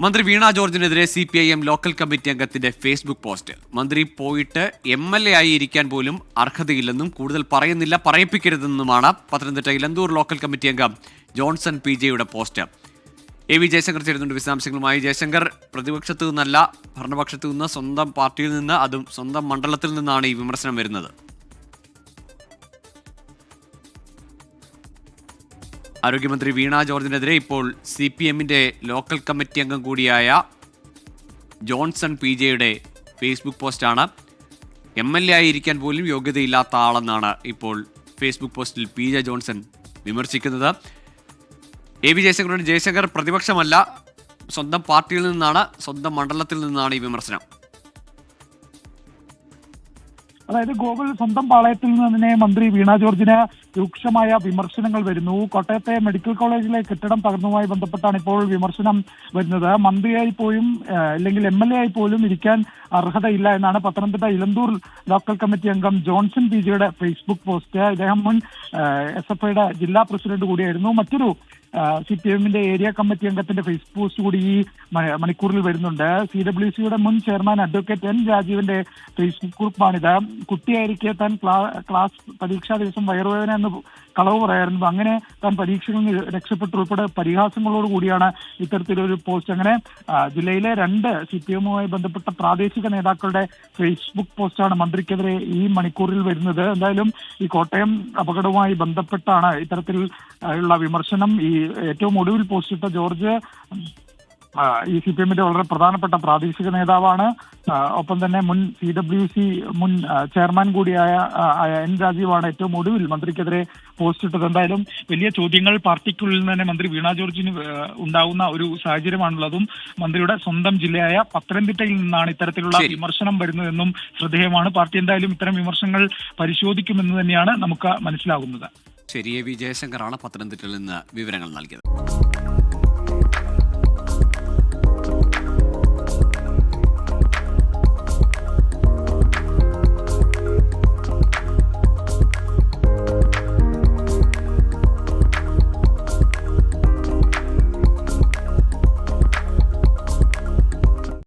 മന്ത്രി വീണ ജോർജിനെതിരെ CPIM local committee അംഗത്തിന്റെ ഫേസ്ബുക്ക് പോസ്റ്റ്. മന്ത്രി പോയിട്ട് MLA ആയി ഇരിക്കാൻ പോലും അർഹതയില്ലെന്നും കൂടുതൽ പറയുന്നില്ല, പറയിപ്പിക്കരുതെന്നുമാണ് പത്തനംതിട്ട ഇലന്തൂർ ലോക്കൽ കമ്മിറ്റി അംഗം Johnson PJ post. AV Jayashankar ചേരുന്നുണ്ട് വിശദാംശങ്ങളുമായി. ജയശങ്കർ, പ്രതിപക്ഷത്തു നിന്നല്ല ഭരണപക്ഷത്തു നിന്ന്, സ്വന്തം പാർട്ടിയിൽ നിന്ന്, അതും സ്വന്തം മണ്ഡലത്തിൽ നിന്നാണ് ഈ വിമർശനം വരുന്നത്. ആരോഗ്യമന്ത്രി വീണ ജോർജിനെതിരെ ഇപ്പോൾ CPMന്റെ ലോക്കൽ കമ്മിറ്റി അംഗം കൂടിയായ ജോൺസൺ PJ ഫേസ്ബുക്ക് പോസ്റ്റാണ്. MLA ആയിരിക്കാൻ പോലും യോഗ്യതയില്ലാത്ത ആളെന്നാണ് ഇപ്പോൾ ഫേസ്ബുക്ക് പോസ്റ്റിൽ PJ ജോൺസൺ വിമർശിക്കുന്നത്. AV ജയശങ്കർ, പ്രതിപക്ഷമല്ല, സ്വന്തം പാർട്ടിയിൽ നിന്നാണ്, സ്വന്തം മണ്ഡലത്തിൽ നിന്നാണ് ഈ വിമർശനം. അതായത് ഗോകുൽ, സ്വന്തം പാളയത്തിൽ നിന്ന് തന്നെ മന്ത്രി വീണ ജോർജിന് രൂക്ഷമായ വിമർശനങ്ങൾ വരുന്നു. കോട്ടയത്തെ മെഡിക്കൽ കോളേജിലെ കെട്ടിടം തകർന്നതുമായി ബന്ധപ്പെട്ടാണ് ഇപ്പോൾ വിമർശനം വരുന്നത്. മന്ത്രിയായി പോലും അല്ലെങ്കിൽ MLA ആയി പോലും ഇരിക്കാൻ അർഹതയില്ല എന്നാണ് പത്തനംതിട്ട ഇലന്തൂർ ലോക്കൽ കമ്മിറ്റി അംഗം ജോൺസൺ PJ ഫേസ്ബുക്ക് പോസ്റ്റ്. ഇദ്ദേഹം മുൻ SFIയുടെ ജില്ലാ പ്രസിഡന്റ് കൂടിയായിരുന്നു. മറ്റൊരു CPMന്റെ ഏരിയ കമ്മിറ്റി അംഗത്തിന്റെ ഫേസ്ബുക്ക് പോസ്റ്റ് കൂടി ഈ മണിക്കൂറിൽ വരുന്നുണ്ട്. CWCയുടെ മുൻ ചെയർമാൻ അഡ്വക്കേറ്റ് N രാജീവിന്റെ ഫേസ്ബുക്ക് കുറിപ്പാണിത്. കുട്ടിയായിരിക്കെ താൻ ക്ലാസ് പരീക്ഷാ ദിവസം വയറുവേദന എന്ന് കളവ് പറയായിരുന്നു. അങ്ങനെ താൻ പരീക്ഷകളിൽ നിന്ന് രക്ഷപ്പെട്ടുൾപ്പെടെ പരിഹാസങ്ങളോടുകൂടിയാണ് ഇത്തരത്തിലൊരു പോസ്റ്റ്. അങ്ങനെ ജില്ലയിലെ 2 CPMവുമായി ബന്ധപ്പെട്ട പ്രാദേശിക നേതാക്കളുടെ ഫേസ്ബുക്ക് പോസ്റ്റാണ് മന്ത്രിക്കെതിരെ ഈ മണിക്കൂറിൽ വരുന്നത്. എന്തായാലും ഈ കോട്ടയം അപകടവുമായി ബന്ധപ്പെട്ടാണ് ഇത്തരത്തിൽ ഉള്ള വിമർശനം. ഈ ഏറ്റവും ഒടുവിൽ പോസ്റ്റിട്ട ജോർജ് ഈ CPMന്റെ വളരെ പ്രധാനപ്പെട്ട പ്രാദേശിക നേതാവാണ്. ഒപ്പം തന്നെ മുൻ CWC മുൻ ചെയർമാൻ കൂടിയായ N രാജീവാണ് ഏറ്റവും ഒടുവിൽ മന്ത്രിക്കെതിരെ പോസ്റ്റ് ഇട്ടത്. എന്തായാലും വലിയ ചോദ്യങ്ങൾ പാർട്ടിക്കുള്ളിൽ തന്നെ മന്ത്രി വീണ ജോർജിന് ഉണ്ടാവുന്ന ഒരു സാഹചര്യമാണുള്ളതും. മന്ത്രിയുടെ സ്വന്തം ജില്ലയായ പത്തനംതിട്ടയിൽ നിന്നാണ് ഇത്തരത്തിലുള്ള വിമർശനം വരുന്നതെന്നും ശ്രദ്ധേയമാണ്. പാർട്ടി എന്തായാലും ഇത്തരം വിമർശനങ്ങൾ പരിശോധിക്കുമെന്ന് തന്നെയാണ് നമുക്ക് മനസ്സിലാകുന്നത്. ശരി, AV ജയശങ്കറാണ് പത്തനംതിട്ടയിൽ നിന്ന് വിവരങ്ങൾ നൽകിയത്.